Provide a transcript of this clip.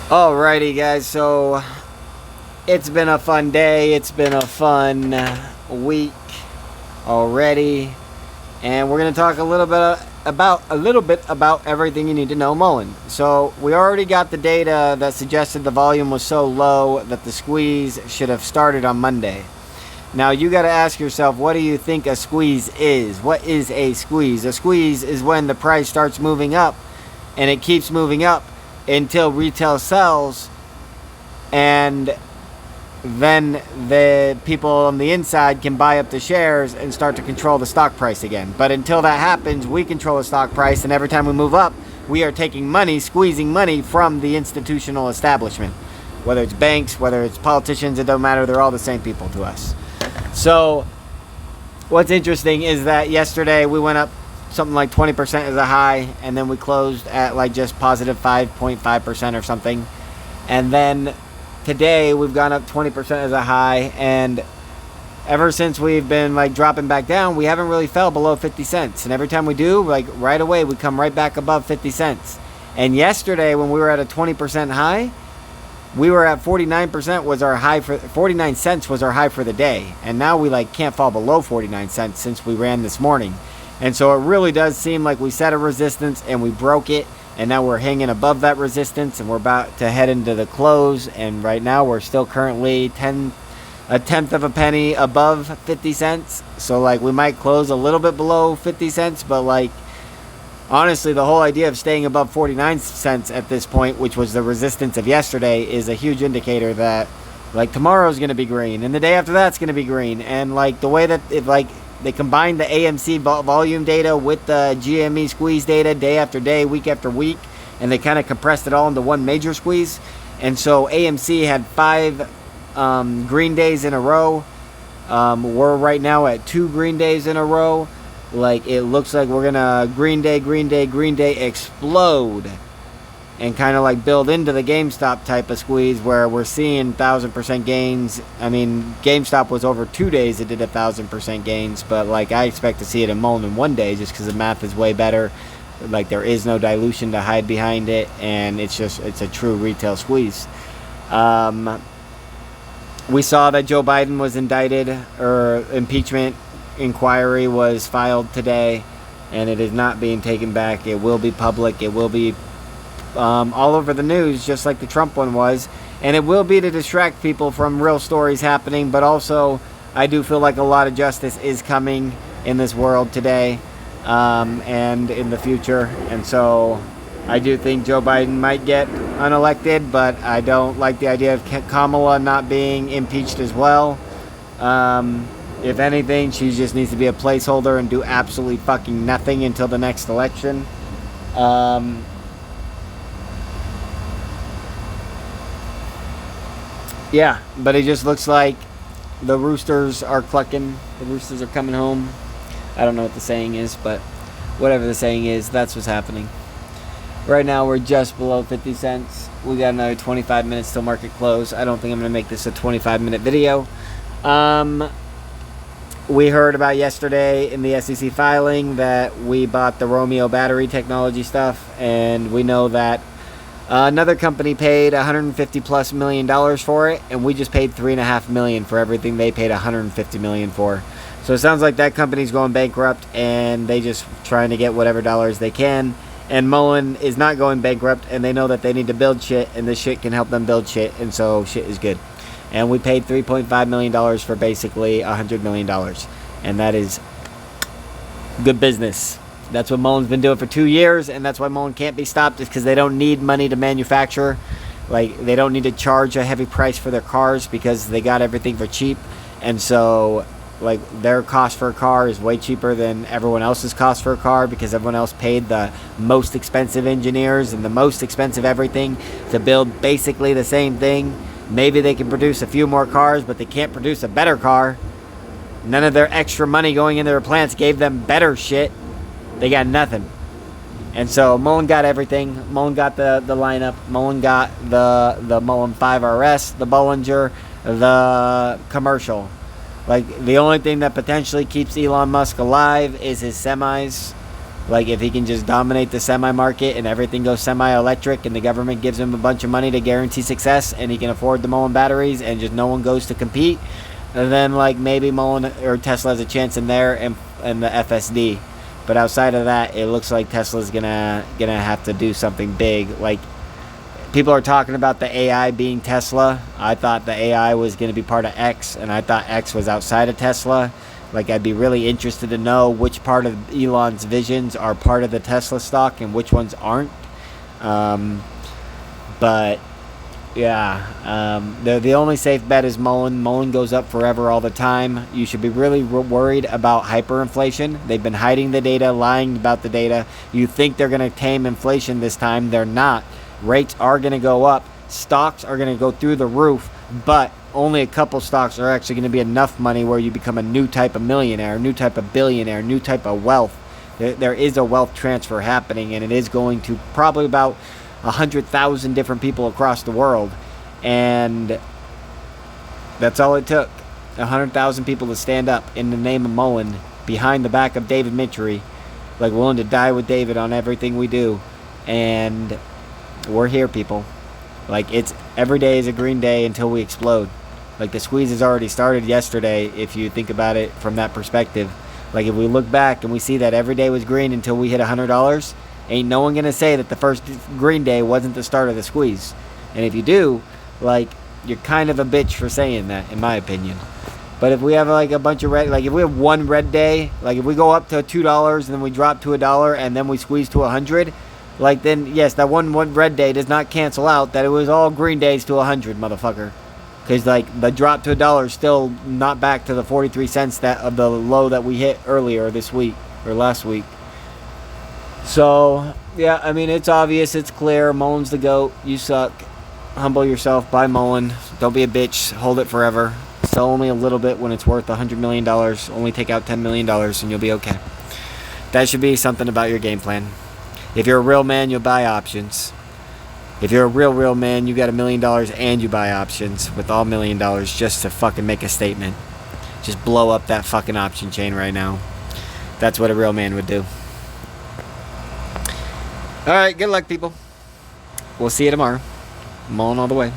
Alrighty, guys. So it's been a fun day. It's been a fun week already, and we're gonna talk a little bit about everything you need to know MULN. So we already got the data that suggested the volume was so low that the squeeze should have started on Monday. Now you got to ask yourself, what do you think a squeeze is? What is a squeeze? A squeeze is when the price starts moving up, and it keeps moving up until retail sells, and then the people on the inside can buy up the shares and start to control the stock price again. But until that happens, we control the stock price, and every time we move up, we are taking money, squeezing money from the institutional establishment. Whether it's banks, whether it's politicians, it don't matter. They're all the same people to us. So what's interesting is that yesterday we went up something like 20% as a high, and then we closed at like just positive 5.5% or something. And then today we've gone up 20% as a high, and ever since we've been like dropping back down, we haven't really fell below 50 cents. And every time we do, like right away, we come right back above 50 cents. And yesterday when we were at a 20% high, we were at 49% was our high for 49 cents was our high for the day. And now we like can't fall below 49 cents since we ran this morning. And so it really does seem like we set a resistance and we broke it, and now we're hanging above that resistance, and we're about to head into the close. And right now we're still currently a tenth of a penny above 50 cents. So like we might close a little bit below 50 cents, but like honestly, the whole idea of staying above 49 cents at this point, which was the resistance of yesterday, is a huge indicator that like tomorrow's going to be green, and the day after that's going to be green. And like the way that it like they combined the AMC volume data with the GME squeeze data day after day, week after week, and they kind of compressed it all into one major squeeze. And so AMC had 5 green days in a row. We're right now at 2 green days in a row. Like it looks like we're gonna green day explode and kind of like build into the GameStop type of squeeze where we're seeing 1,000% gains. I mean, GameStop was over 2 days it did 1,000% gains, but like I expect to see it in MULN in 1 day just because the math is way better. Like there is no dilution to hide behind it, and it's a true retail squeeze. We saw that Joe Biden was indicted, or impeachment inquiry was filed today, and it is not being taken back. It will be public. It will be all over the news, just like the Trump one was, and it will be to distract people from real stories happening. But also, I do feel like a lot of justice is coming in this world today, and in the future. And so I do think Joe Biden might get unelected, but I don't like the idea of Kamala not being impeached as well. If anything, she just needs to be a placeholder and do absolutely fucking nothing until the next election. Yeah, but it just looks like the roosters are clucking. The roosters are coming home. I don't know what the saying is, but whatever the saying is, that's what's happening. Right now, we're just below 50 cents. We got another 25 minutes till market close. I don't think I'm going to make this a 25-minute video. We heard about yesterday in the SEC filing that we bought the Romeo battery technology stuff, and we know that another company paid $150+ million for it, and we just paid $3.5 million for everything they paid $150 million for. So it sounds like that company's going bankrupt, and they just trying to get whatever dollars they can. And MULN is not going bankrupt, and they know that they need to build shit, and this shit can help them build shit, and so shit is good. And we paid $3.5 million for basically $100 million. And that is good business. That's what MULN's been doing for 2 years, and that's why MULN can't be stopped, is because they don't need money to manufacture. Like, they don't need to charge a heavy price for their cars because they got everything for cheap. And so, like, their cost for a car is way cheaper than everyone else's cost for a car because everyone else paid the most expensive engineers and the most expensive everything to build basically the same thing. Maybe they can produce a few more cars, but they can't produce a better car. None of their extra money going into their plants gave them better shit. They got nothing. And so MULN got everything. MULN got the lineup. MULN got the MULN 5RS, the Bollinger, the commercial. Like, the only thing that potentially keeps Elon Musk alive is his semis. Like, if he can just dominate the semi-market and everything goes semi-electric and the government gives him a bunch of money to guarantee success and he can afford the MULN batteries and just no one goes to compete, then, like, maybe MULN or Tesla has a chance in there and the FSD. But outside of that, it looks like Tesla's gonna have to do something big. Like, people are talking about the AI being Tesla. I thought the AI was going to be part of X, and I thought X was outside of Tesla. Like, I'd be really interested to know which part of Elon's visions are part of the Tesla stock and which ones aren't. But yeah, the only safe bet is MULN. MULN goes up forever all the time. You should be really worried about hyperinflation. They've been hiding the data, lying about the data. You think they're going to tame inflation this time. They're not. Rates are going to go up. Stocks are going to go through the roof, but only a couple stocks are actually going to be enough money where you become a new type of millionaire, new type of billionaire, new type of wealth. There is a wealth transfer happening, and it is going to probably about 100,000 different people across the world. And that's all it took. 100,000 people to stand up in the name of MULN behind the back of David Mitchery, like willing to die with David on everything we do. And we're here, people. Like, it's every day is a green day until we explode. Like, the squeeze has already started yesterday, if you think about it from that perspective. Like, if we look back and we see that every day was green until we hit $100, ain't no one gonna say that the first green day wasn't the start of the squeeze. And if you do, like, you're kind of a bitch for saying that, in my opinion. But if we have like a bunch of red, like if we have one red day, like if we go up to $2 and then we drop to $1 and then we squeeze to 100, like, then yes, that one red day does not cancel out that it was all green days to 100, motherfucker. Because, like, the drop to $1 is still not back to the 43 cents that of the low that we hit earlier this week or last week. So yeah, I mean, it's obvious, it's clear. MULN's the GOAT. You suck. Humble yourself. Buy MULN. Don't be a bitch. Hold it forever. Sell only a little bit when it's worth $100 million. Only take out $10 million and you'll be okay. That should be something about your game plan. If you're a real man, you'll buy options. If you're a real man, you got $1 million and you buy options with all $1 million just to fucking make a statement. Just blow up that fucking option chain right now. That's what a real man would do. Alright, good luck, people. We'll see you tomorrow. MULN all the way.